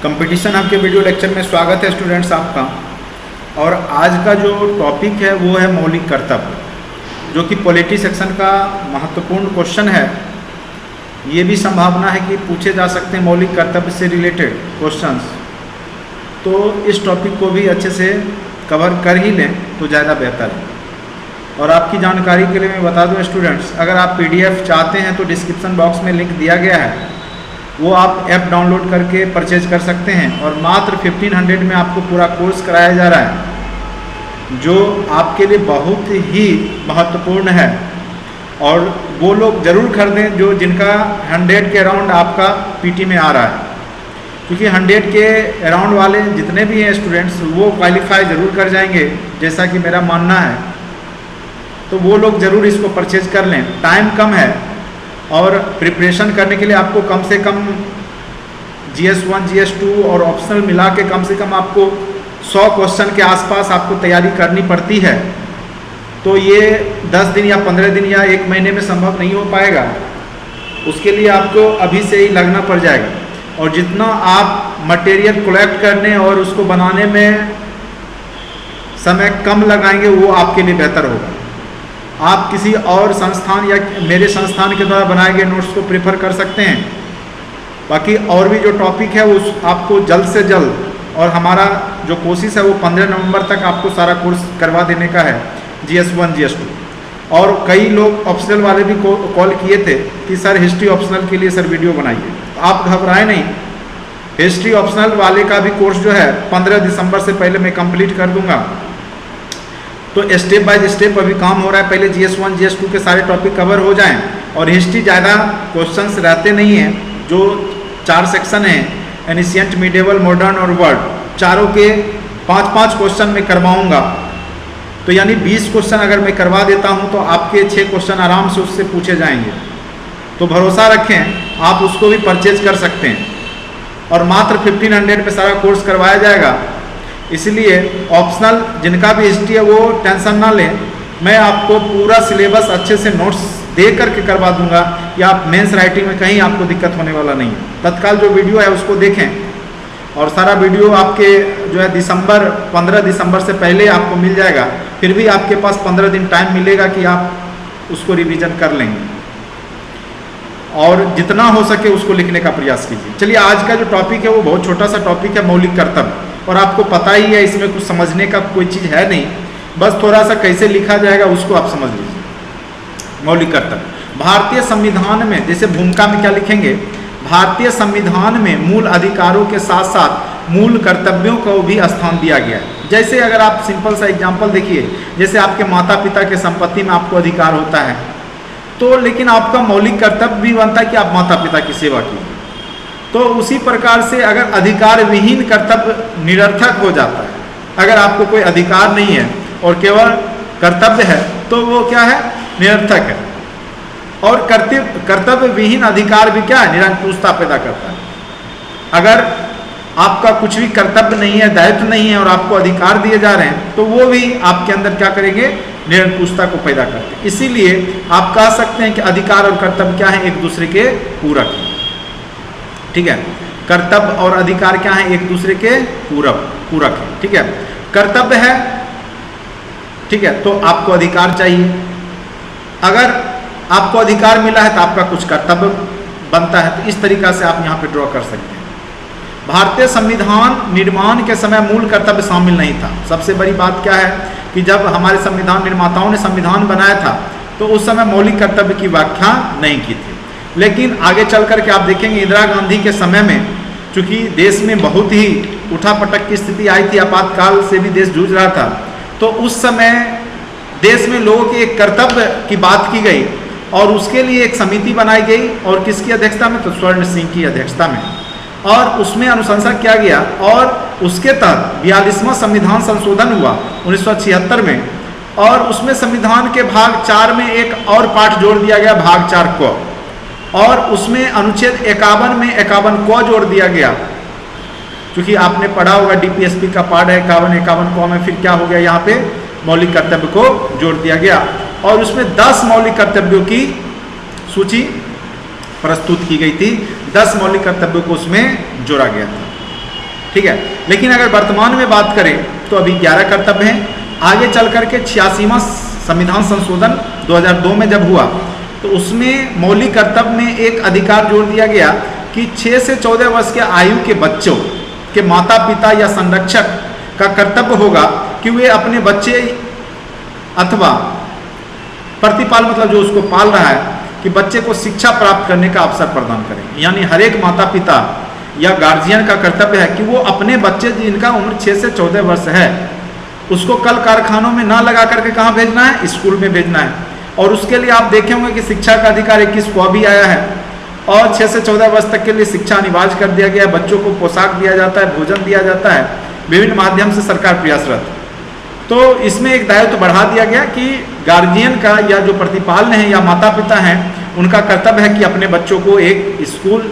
Competition आपके video lecture में स्वागत है स्टूडेंट्स आपका। और आज का जो टॉपिक है वो है मौलिक कर्तव्य, जो कि पॉलिटी सेक्शन का महत्वपूर्ण क्वेश्चन है। ये भी संभावना है कि पूछे जा सकते हैं मौलिक कर्तव्य से रिलेटेड क्वेश्चंस, तो इस टॉपिक को भी अच्छे से कवर कर ही लें तो ज़्यादा बेहतर है। और आपकी जानकारी के लिए मैं बता दूं स्टूडेंट्स, अगर आप PDF चाहते हैं तो डिस्क्रिप्शन बॉक्स में लिंक दिया गया है, वो आप ऐप डाउनलोड करके परचेज कर सकते हैं। और मात्र 1500 में आपको पूरा कोर्स कराया जा रहा है, जो आपके लिए बहुत ही महत्वपूर्ण है। और वो लोग ज़रूर खरीदें जो जिनका 100 के अराउंड आपका PT में आ रहा है, क्योंकि 100 के अराउंड वाले जितने भी हैं स्टूडेंट्स वो क्वालिफाई ज़रूर कर जाएंगे, जैसा कि मेरा मानना है। तो वो लोग ज़रूर इसको परचेज कर लें। टाइम कम है और प्रिपरेशन करने के लिए आपको कम से कम GS1 GS2 और ऑप्शनल मिला के कम से कम आपको 100 क्वेश्चन के आसपास आपको तैयारी करनी पड़ती है। तो ये 10 दिन या 15 दिन या 1 महीने में संभव नहीं हो पाएगा, उसके लिए आपको अभी से ही लगना पड़ जाएगा। और जितना आप मटेरियल कलेक्ट करने और उसको बनाने में समय कम लगाएंगे वो आपके लिए बेहतर होगा। आप किसी और संस्थान या मेरे संस्थान के द्वारा बनाए गए नोट्स को प्रेफर कर सकते हैं। बाकी और भी जो टॉपिक है वो आपको जल्द से जल्द, और हमारा जो कोशिश है वो 15 नवंबर तक आपको सारा कोर्स करवा देने का है, GS1 GS2। और कई लोग ऑप्शनल वाले भी कॉल किए थे कि सर हिस्ट्री ऑप्शनल के लिए सर वीडियो बनाइए। आप घबराएं नहीं, हिस्ट्री ऑप्शनल वाले का भी कोर्स जो है 15 दिसंबर से पहले मैं कंप्लीट कर दूंगा। तो स्टेप बाय स्टेप अभी काम हो रहा है। पहले GS1 GS2 के सारे टॉपिक कवर हो जाएं। और हिस्ट्री ज़्यादा क्वेश्चंस रहते नहीं हैं, जो 4 सेक्शन हैं, एनिशिएंट, मिडिवल, मॉडर्न और वर्ल्ड, चारों के 5-5 क्वेश्चन में करवाऊंगा। तो यानी 20 क्वेश्चन अगर मैं करवा देता हूं तो आपके 6 क्वेश्चन आराम से उससे पूछे जाएंगे। तो भरोसा रखें, आप उसको भी परचेज कर सकते हैं। और मात्र 1500 पे सारा कोर्स करवाया जाएगा। इसलिए ऑप्शनल जिनका भी हिस्ट्री है वो टेंशन ना लें, मैं आपको पूरा सिलेबस अच्छे से नोट्स दे करके करवा दूंगा, या आप मेंस राइटिंग में कहीं आपको दिक्कत होने वाला नहीं है। तत्काल जो वीडियो है उसको देखें, और सारा वीडियो आपके जो है 15 दिसंबर से पहले आपको मिल जाएगा। फिर भी आपके पास 15 दिन टाइम मिलेगा कि आप उसको रिवीजन कर लेंगे, और जितना हो सके उसको लिखने का प्रयास कीजिए। चलिए, आज का जो टॉपिक है वो बहुत छोटा सा टॉपिक है, मौलिक कर्तव्य। और आपको पता ही है इसमें कुछ समझने का कोई चीज़ है नहीं, बस थोड़ा सा कैसे लिखा जाएगा उसको आप समझ लीजिए। मौलिक कर्तव्य भारतीय संविधान में, जैसे भूमिका में क्या लिखेंगे, भारतीय संविधान में मूल अधिकारों के साथ साथ मूल कर्तव्यों को भी स्थान दिया गया है। जैसे अगर आप सिंपल सा एग्जाम्पल देखिए, जैसे आपके माता पिता के संपत्ति में आपको अधिकार होता है, तो लेकिन आपका मौलिक कर्तव्य भी बनता है कि आप माता पिता की सेवा कीजिए। तो उसी प्रकार से अगर अधिकार विहीन कर्तव्य निरर्थक हो जाता है। अगर आपको कोई अधिकार नहीं है और केवल कर्तव्य है तो वो क्या है, निरर्थक है। और कर्तव्य विहीन अधिकार भी क्या है, निरंकुशता पैदा करता है। अगर आपका कुछ भी कर्तव्य नहीं है, दायित्व नहीं है, और आपको अधिकार दिए जा रहे हैं, तो वो भी आपके अंदर क्या करेंगे, निरंकुशता को पैदा करते हैं। इसीलिए आप कह सकते हैं कि अधिकार और कर्तव्य क्या है, एक दूसरे के पूरक हैं। ठीक है, कर्तव्य और अधिकार क्या है, एक दूसरे के पूरक है। ठीक है, कर्तव्य है, ठीक है, तो आपको अधिकार चाहिए। अगर आपको अधिकार मिला है तो आपका कुछ कर्तव्य बनता है। तो इस तरीका से आप यहाँ पे ड्रॉ कर सकते हैं। भारतीय संविधान निर्माण के समय मूल कर्तव्य शामिल नहीं था। सबसे बड़ी बात क्या है कि जब हमारे संविधान निर्माताओं ने संविधान बनाया था तो उस समय मौलिक कर्तव्य की व्याख्या नहीं की थी। लेकिन आगे चल कर के आप देखेंगे इंदिरा गांधी के समय में, चूंकि देश में बहुत ही उठापटक की स्थिति आई थी, आपातकाल से भी देश जूझ रहा था, तो उस समय देश में लोगों के एक कर्तव्य की बात की गई और उसके लिए एक समिति बनाई गई। और किसकी अध्यक्षता में, तो स्वर्ण सिंह की अध्यक्षता में। और उसमें अनुशंसा किया गया और उसके तहत 42वां संविधान संशोधन हुआ 1976 में। और उसमें संविधान के भाग 4 में एक और पाठ जोड़ दिया गया, भाग 4 को। और उसमें अनुच्छेद 51 में 51 को जोड़ दिया गया। क्योंकि आपने पढ़ा होगा DPSP का पाठ है 51 को में, फिर क्या हो गया, यहाँ पे मौलिक कर्तव्य को जोड़ दिया गया। और उसमें 10 मौलिक कर्तव्यों की सूची प्रस्तुत की गई थी, 10 मौलिक कर्तव्यों को उसमें जोड़ा गया था। ठीक है। लेकिन अगर वर्तमान में बात करें तो अभी 11 कर्तव्य हैं। आगे चल करके 86वां संविधान संशोधन 2002 में जब हुआ तो उसमें मौलिक कर्तव्य में एक अधिकार जोड़ दिया गया कि 6 से 14 वर्ष के आयु के बच्चों के माता पिता या संरक्षक का कर्तव्य होगा कि वे अपने बच्चे अथवा प्रतिपाल मतलब जो उसको पाल रहा है कि बच्चे को शिक्षा प्राप्त करने का अवसर प्रदान करें। यानी हर एक माता पिता या गार्जियन का कर्तव्य है कि वो अपने बच्चे जिनका उम्र 6 से 14 वर्ष है उसको कल कारखानों में ना लगा करके कहाँ भेजना है, स्कूल में भेजना है। और उसके लिए आप देखे होंगे कि शिक्षा का अधिकार 21 को भी आया है और 6 से 14 वर्ष तक के लिए शिक्षा अनिवार्य कर दिया गया है। बच्चों को पोशाक दिया जाता है, भोजन दिया जाता है, विभिन्न माध्यम से सरकार प्रयासरत। तो इसमें एक दायित्व बढ़ा दिया गया कि गार्जियन का या जो प्रतिपालन है या माता पिता हैं उनका कर्तव्य है कि अपने बच्चों को एक स्कूल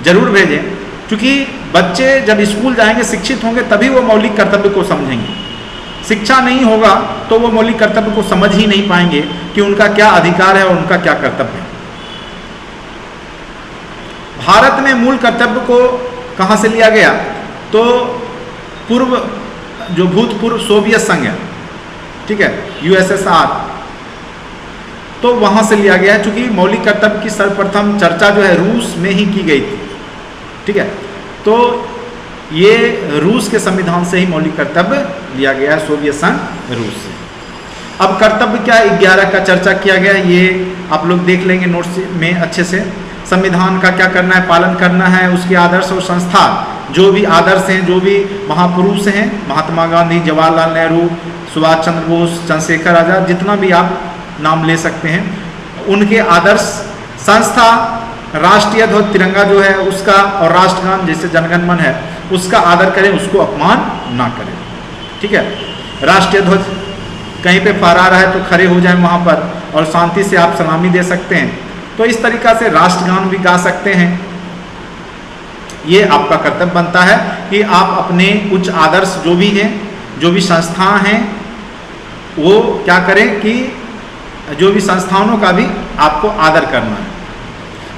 जरूर भेजें, क्योंकि बच्चे जब स्कूल जाएंगे शिक्षित होंगे तभी वो मौलिक कर्तव्य को समझेंगे। शिक्षा नहीं होगा तो वो मौलिक कर्तव्य को समझ ही नहीं पाएंगे कि उनका क्या अधिकार है और उनका क्या कर्तव्य है। भारत में मूल कर्तव्य को कहाँ से लिया गया तो पूर्व जो भूतपूर्व सोवियत संघ है, ठीक है, USSR, तो वहाँ से लिया गया है। चूँकि मौलिक कर्तव्य की सर्वप्रथम चर्चा जो है रूस में ही की गई थी, ठीक है। तो ये रूस के संविधान से ही मौलिक कर्तव्य लिया गया है, सोवियत संघ रूस से। अब कर्तव्य क्या 11 का चर्चा किया गया, ये आप लोग देख लेंगे नोट्स में अच्छे से। संविधान का क्या करना है, पालन करना है, उसके आदर्श और संस्था जो भी आदर्श हैं, जो भी महापुरुष हैं, महात्मा गांधी, जवाहरलाल नेहरू, सुभाष चंद्र बोस, चंद्रशेखर आजाद, जितना भी आप नाम ले सकते हैं, उनके आदर्श, संस्था, राष्ट्रीय ध्वज तिरंगा जो है उसका और राष्ट्रगान जैसे जनगण मन है उसका आदर करें, उसको अपमान ना करें, ठीक है। राष्ट्रीय ध्वज कहीं पे फहरा रहा है तो खड़े हो जाएं वहाँ पर और शांति से आप सलामी दे सकते हैं। तो इस तरीक़ा से राष्ट्रगान भी गा सकते हैं। ये आपका कर्तव्य बनता है कि आप अपने उच्च आदर्श जो भी हैं, जो भी संस्थाएं हैं, वो क्या करें कि जो भी संस्थानों का भी आपको आदर करना है।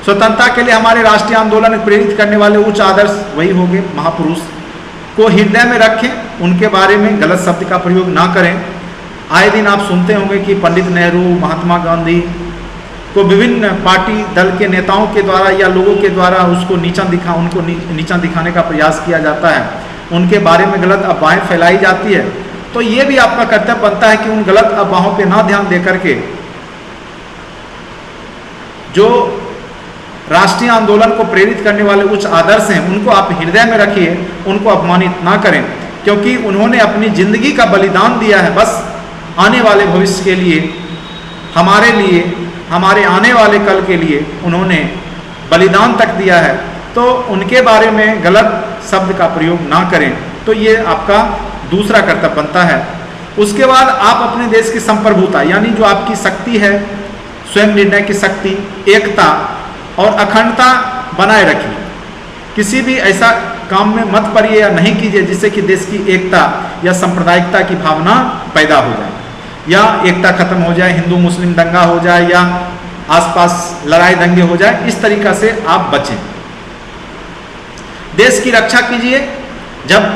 स्वतंत्रता के लिए हमारे राष्ट्रीय आंदोलन में प्रेरित करने वाले उच्च आदर्श वही होंगे, महापुरुष को हृदय में रखें, उनके बारे में गलत शब्द का प्रयोग ना करें। आए दिन आप सुनते होंगे कि पंडित नेहरू, महात्मा गांधी को विभिन्न पार्टी दल के नेताओं के द्वारा या लोगों के द्वारा उनको नीचा दिखाने का प्रयास किया जाता है, उनके बारे में गलत अफवाहें फैलाई जाती है। तो ये भी आपका कर्तव्य बनता है कि उन गलत अफवाहों पे ना ध्यान दे करके जो राष्ट्रीय आंदोलन को प्रेरित करने वाले उच्च आदर्श हैं उनको आप हृदय में रखिए, उनको अपमानित ना करें, क्योंकि उन्होंने अपनी जिंदगी का बलिदान दिया है बस आने वाले भविष्य के लिए, हमारे लिए, हमारे आने वाले कल के लिए उन्होंने बलिदान तक दिया है। तो उनके बारे में गलत शब्द का प्रयोग ना करें। तो ये आपका दूसरा कर्तव्य बनता है। उसके बाद आप अपने देश की संप्रभुता यानी जो आपकी शक्ति है, स्वयं निर्णय की शक्ति, एकता और अखंडता बनाए रखिए। किसी भी ऐसा काम में मत पड़िए या नहीं कीजिए जिससे कि देश की एकता या सांप्रदायिकता की भावना पैदा हो जाए या एकता खत्म हो जाए, हिंदू मुस्लिम दंगा हो जाए या आसपास लड़ाई दंगे हो जाए, इस तरीका से आप बचें। देश की रक्षा कीजिए। जब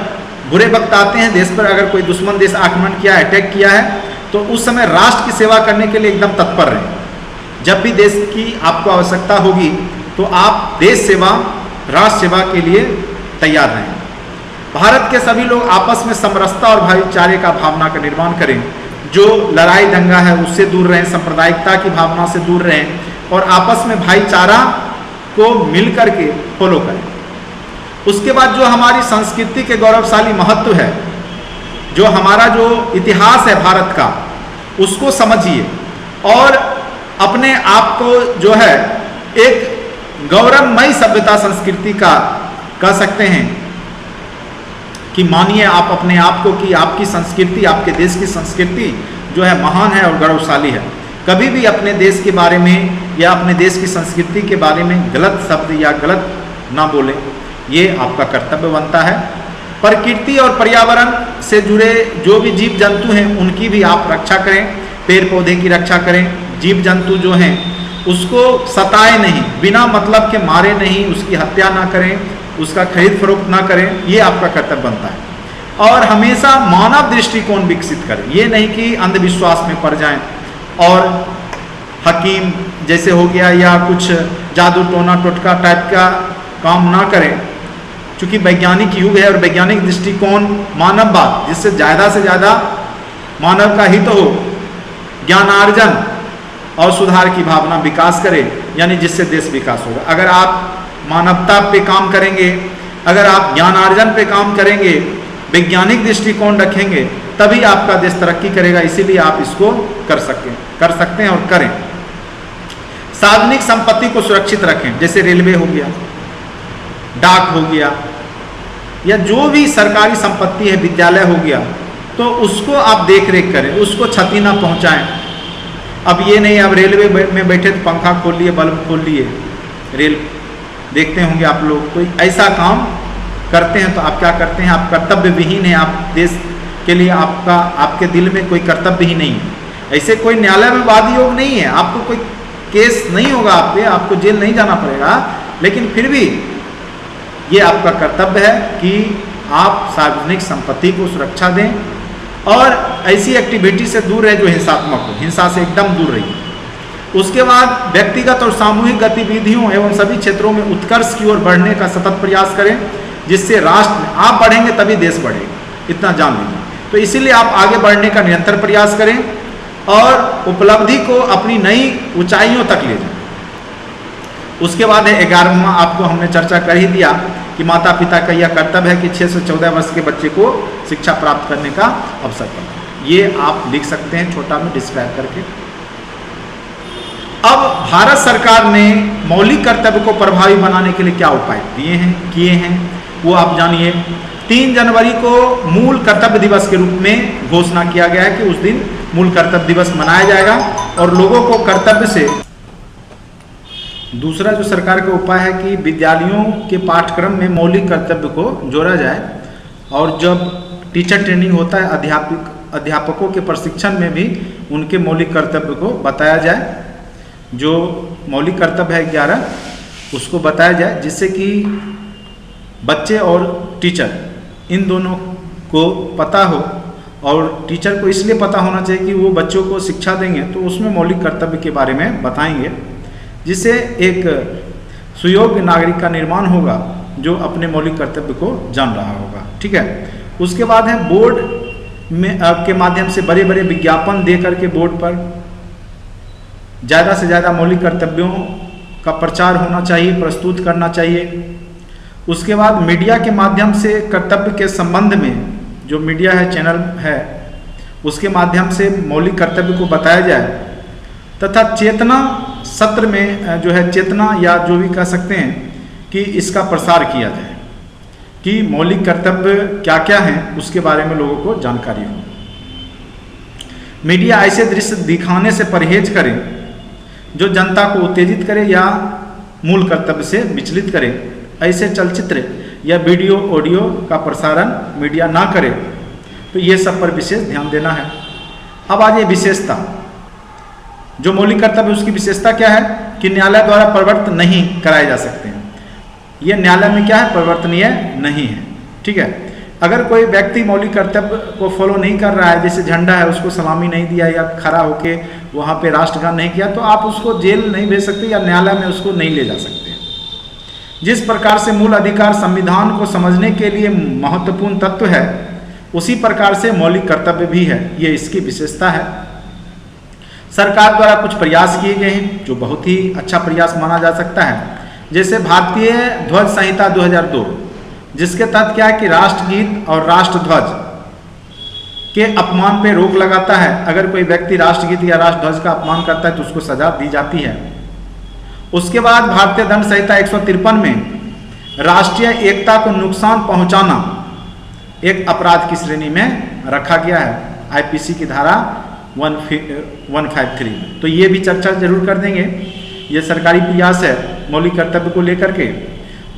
बुरे वक्त आते हैं देश पर, अगर कोई दुश्मन देश आक्रमण किया, अटैक किया है, तो उस समय राष्ट्र की सेवा करने के लिए एकदम तत्पर रहें। जब भी देश की आपको आवश्यकता होगी तो आप देश सेवा, राष्ट्र सेवा के लिए तैयार रहें। भारत के सभी लोग आपस में समरसता और भाईचारे का भावना का निर्माण करें। जो लड़ाई दंगा है उससे दूर रहें, सांप्रदायिकता की भावना से दूर रहें और आपस में भाईचारा को मिल करके फॉलो करें। उसके बाद जो हमारी संस्कृति के गौरवशाली महत्व है, जो हमारा जो इतिहास है भारत का, उसको समझिए और अपने आप को जो है एक गौरवमयी सभ्यता संस्कृति का कह सकते हैं कि मानिए आप अपने आप को कि आपकी संस्कृति, आपके देश की संस्कृति जो है महान है और गौरवशाली है। कभी भी अपने देश के बारे में या अपने देश की संस्कृति के बारे में गलत शब्द या गलत ना बोलें, ये आपका कर्तव्य बनता है। प्रकृति और पर्यावरण से जुड़े जो भी जीव जंतु हैं उनकी भी आप रक्षा करें, पेड़ पौधे की रक्षा करें। जीव जंतु जो हैं उसको सताए नहीं, बिना मतलब के मारे नहीं, उसकी हत्या ना करें, उसका खरीद फरोख्त ना करें, ये आपका कर्तव्य बनता है। और हमेशा मानव दृष्टिकोण विकसित करें, ये नहीं कि अंधविश्वास में पड़ जाएं और हकीम जैसे हो गया या कुछ जादू टोना टोटका टाइप का काम ना करें। चूँकि वैज्ञानिक युग है और वैज्ञानिक दृष्टिकोण मानववाद, जिससे ज़्यादा से ज़्यादा मानव का हित हो, ज्ञानार्जन और सुधार की भावना विकास करे, यानी जिससे देश विकास होगा। अगर आप मानवता पे काम करेंगे, अगर आप ज्ञानार्जन पे काम करेंगे, वैज्ञानिक दृष्टिकोण रखेंगे, तभी आपका देश तरक्की करेगा। इसीलिए आप इसको कर सकते हैं और करें। सार्वजनिक संपत्ति को सुरक्षित रखें, जैसे रेलवे हो गया, डाक हो गया, या जो भी सरकारी संपत्ति है, विद्यालय हो गया, तो उसको आप देख रेख करें, उसको क्षति ना पहुंचाएं। अब ये नहीं अब रेलवे में बैठे तो पंखा खोल लिए, बल्ब खोल लिए, रेल देखते होंगे आप लोग, तो ऐसा काम करते हैं तो आप क्या करते हैं, आप कर्तव्य विहीन है। आप देश के लिए आपके दिल में कोई कर्तव्य ही नहीं है। ऐसे कोई न्यायालय में वाद योग नहीं है, आपको कोई केस नहीं होगा आप पे, आपको जेल नहीं जाना पड़ेगा, लेकिन फिर भी ये आपका कर्तव्य है कि आप सार्वजनिक संपत्ति को सुरक्षा दें और ऐसी एक्टिविटी से दूर रहे जो हिंसात्मक हो, हिंसा से एकदम दूर रहिए। उसके बाद व्यक्तिगत और सामूहिक गतिविधियों एवं सभी क्षेत्रों में उत्कर्ष की ओर बढ़ने का सतत प्रयास करें, जिससे राष्ट्र आप बढ़ेंगे तभी देश बढ़ेगा, इतना जान लीजिए। तो इसीलिए आप आगे बढ़ने का निरंतर प्रयास करें और उपलब्धि को अपनी नई ऊंचाइयों तक ले जाएं। उसके बाद है 11वां, आपको हमने चर्चा कर ही दिया कि माता पिता का यह कर्तव्य है कि 6 से 14 वर्ष के बच्चे को शिक्षा प्राप्त करने का अवसर प्रदान। ये आप लिख सकते हैं छोटा में डिस्क्राइब करके। अब भारत सरकार ने मौलिक कर्तव्य को प्रभावी बनाने के लिए क्या उपाय किए हैं वो आप जानिए। 3 जनवरी को मूल कर्तव्य दिवस के रूप में घोषणा किया गया है कि उस दिन मूल कर्तव्य दिवस मनाया जाएगा और लोगों को कर्तव्य से। दूसरा जो सरकार का उपाय है कि विद्यालयों के पाठ्यक्रम में मौलिक कर्तव्य को जोड़ा जाए और जब टीचर ट्रेनिंग होता है अध्यापकों के प्रशिक्षण में भी उनके मौलिक कर्तव्य को बताया जाए। जो मौलिक कर्तव्य है 11 उसको बताया जाए, जिससे कि बच्चे और टीचर इन दोनों को पता हो। और टीचर को इसलिए पता होना चाहिए कि वो बच्चों को शिक्षा देंगे तो उसमें मौलिक कर्तव्य के बारे में बताएंगे, जिससे एक सुयोग्य नागरिक का निर्माण होगा जो अपने मौलिक कर्तव्य को जान रहा होगा। ठीक है। उसके बाद है बोर्ड में के माध्यम से बड़े बड़े विज्ञापन दे करके बोर्ड पर ज़्यादा से ज़्यादा मौलिक कर्तव्यों का प्रचार होना चाहिए, प्रस्तुत करना चाहिए। उसके बाद मीडिया के माध्यम से कर्तव्य के संबंध में, जो मीडिया है, चैनल है, उसके माध्यम से मौलिक कर्तव्य को बताया जाए तथा चेतना सत्र में जो है चेतना या जो भी कह सकते हैं कि इसका प्रसार किया जाए कि मौलिक कर्तव्य क्या क्या हैं, उसके बारे में लोगों को जानकारी हो। मीडिया ऐसे दृश्य दिखाने से परहेज करे जो जनता को उत्तेजित करे या मूल कर्तव्य से विचलित करे। ऐसे चलचित्र या वीडियो ऑडियो का प्रसारण मीडिया ना करे। तो ये सब पर विशेष ध्यान देना है। अब आज ये विशेषता, जो मौलिक कर्तव्य उसकी विशेषता क्या है कि न्यायालय द्वारा परिवर्तन नहीं कराए जा सकते हैं। ये न्यायालय में क्या है, परिवर्तनीय नहीं है। ठीक है। अगर कोई व्यक्ति मौलिक कर्तव्य को फॉलो नहीं कर रहा है, जैसे झंडा है उसको सलामी नहीं दिया या खड़ा होके वहाँ पे राष्ट्रगान नहीं किया, तो आप उसको जेल नहीं भेज सकते या न्यायालय में उसको नहीं ले जा सकते। जिस प्रकार से मूल अधिकार संविधान को समझने के लिए महत्वपूर्ण तत्व है, उसी प्रकार से मौलिक कर्तव्य भी है। ये इसकी विशेषता है। सरकार द्वारा कुछ प्रयास किए गए हैं जो बहुत ही अच्छा प्रयास माना जा सकता है, जैसे भारतीय ध्वज संहिता 2002, जिसके तहत क्या है कि राष्ट्रगीत और राष्ट्रध्वज के अपमान पे रोक लगाता है। अगर कोई व्यक्ति राष्ट्रगीत या राष्ट्रध्वज का अपमान करता है तो उसको सजा दी जाती है। उसके बाद भारतीय दंड संहिता 153 में राष्ट्रीय एकता को नुकसान पहुंचाना एक अपराध की श्रेणी में रखा गया है, आईपीसी की धारा 153। तो ये भी चर्चा जरूर कर देंगे। ये सरकारी प्रयास है मौलिक कर्तव्य को लेकर के।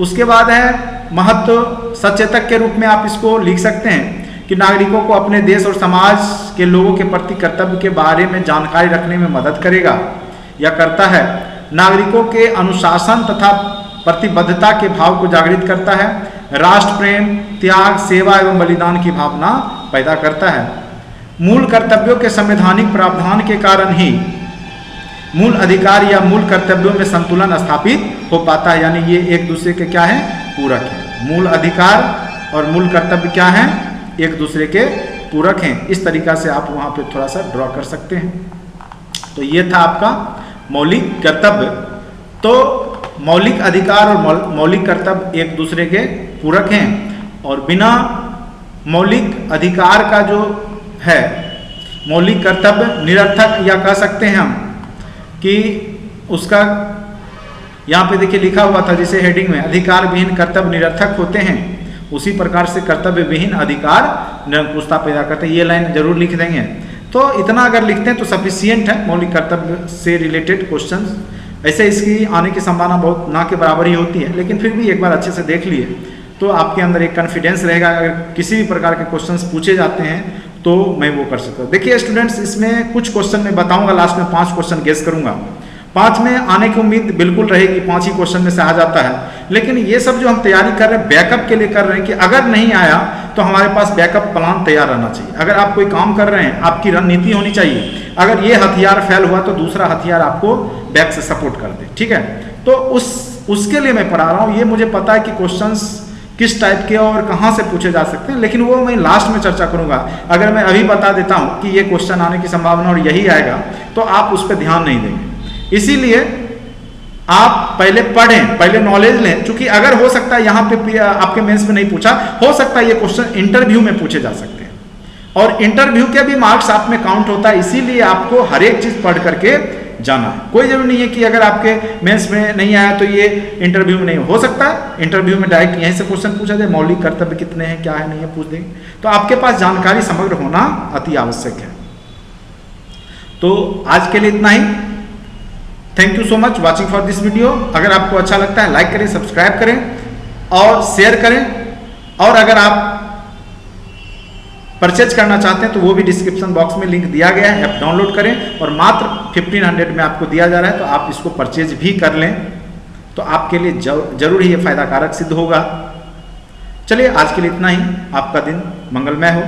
उसके बाद है महत्व सचेतक के रूप में आप इसको लिख सकते हैं कि नागरिकों को अपने देश और समाज के लोगों के प्रति कर्तव्य के बारे में जानकारी रखने में मदद करेगा या करता है। नागरिकों के अनुशासन तथा प्रतिबद्धता के भाव को जागृत करता है, राष्ट्र प्रेम, त्याग, सेवा एवं बलिदान की भावना पैदा करता है। मूल कर्तव्यों के संवैधानिक प्रावधान के कारण ही मूल अधिकार या मूल कर्तव्यों में संतुलन स्थापित हो पाता है, यानी ये एक दूसरे के क्या है, पूरक है। मूल अधिकार और मूल कर्तव्य क्या है, एक दूसरे के पूरक हैं। इस तरीका से आप वहाँ पे थोड़ा सा ड्रॉ कर सकते हैं। तो ये था आपका मौलिक कर्तव्य। तो मौलिक अधिकार और मौलिक कर्तव्य एक दूसरे के पूरक हैं, और बिना मौलिक अधिकार का जो है मौलिक कर्तव्य निरर्थक, या कह सकते हैं हम कि उसका यहाँ पे देखिए लिखा हुआ था जैसे हेडिंग में, अधिकार विहीन कर्तव्य निरर्थक होते हैं, उसी प्रकार से कर्तव्य विहीन अधिकार निरंकुशता पैदा करते हैं। ये लाइन जरूर लिख देंगे। तो इतना अगर लिखते हैं तो सफिशियंट है मौलिक कर्तव्य से रिलेटेड क्वेश्चंस। ऐसे इसकी आने की संभावना बहुत ना के बराबर ही होती है, लेकिन फिर भी एक बार अच्छे से देख लिए तो आपके अंदर एक कॉन्फिडेंस रहेगा। अगर किसी भी प्रकार के क्वेश्चंस पूछे जाते हैं तो मैं वो कर सकता हूँ। देखिए स्टूडेंट्स, इसमें कुछ क्वेश्चन मैं बताऊंगा, लास्ट में 5 क्वेश्चन गेस करूंगा। 5 में आने की उम्मीद बिल्कुल रहेगी, 5 ही क्वेश्चन में से आ जाता है। लेकिन ये सब जो हम तैयारी कर रहे हैं बैकअप के लिए कर रहे हैं कि अगर नहीं आया तो हमारे पास बैकअप प्लान तैयार रहना चाहिए। अगर आप कोई काम कर रहे हैं, आपकी रणनीति होनी चाहिए, अगर ये हथियार फेल हुआ तो दूसरा हथियार आपको बैक से सपोर्ट कर दे, ठीक है। तो उसके लिए मैं पढ़ा रहा हूँ। ये मुझे पता है कि क्वेश्चंस किस टाइप के और कहाँ से पूछे जा सकते हैं, लेकिन वो मैं लास्ट में चर्चा करूंगा। अगर मैं अभी बता देता हूँ कि ये क्वेश्चन आने की संभावना और यही आएगा तो आप उस पर ध्यान नहीं देंगे। इसीलिए आप पहले पढ़ें, पहले नॉलेज लें, क्योंकि अगर हो सकता है यहाँ पे आपके मेंस में नहीं पूछा, हो सकता है ये क्वेश्चन इंटरव्यू में पूछे जा सकते हैं, और इंटरव्यू के भी मार्क्स आप में काउंट होता है। इसीलिए आपको हर एक चीज पढ़ करके जाना है। कोई जरूरी नहीं है कि अगर आपके मेंस में नहीं आया तो ये इंटरव्यू में नहीं हो सकता है। इंटरव्यू में डायरेक्ट यहीं से क्वेश्चन पूछा जाए, मौलिक कर्तव्य कितने हैं, क्या है, नहीं है, पूछ देंगे। तो आपके पास जानकारी समग्र होना अति आवश्यक है। तो आज के लिए इतना ही। Thank you so much watching for this video. अगर आपको अच्छा लगता है लाइक करें, सब्सक्राइब करें और शेयर करें। और अगर आप परचेज करना चाहते हैं तो वो भी डिस्क्रिप्शन बॉक्स में लिंक दिया गया है, ऐप डाउनलोड करें और मात्र 1500 में आपको दिया जा रहा है, तो आप इसको परचेज भी कर लें, तो आपके लिए जरूर ही ये फायदा कारक सिद्ध होगा। चलिए आज के लिए इतना ही। आपका दिन मंगलमय हो।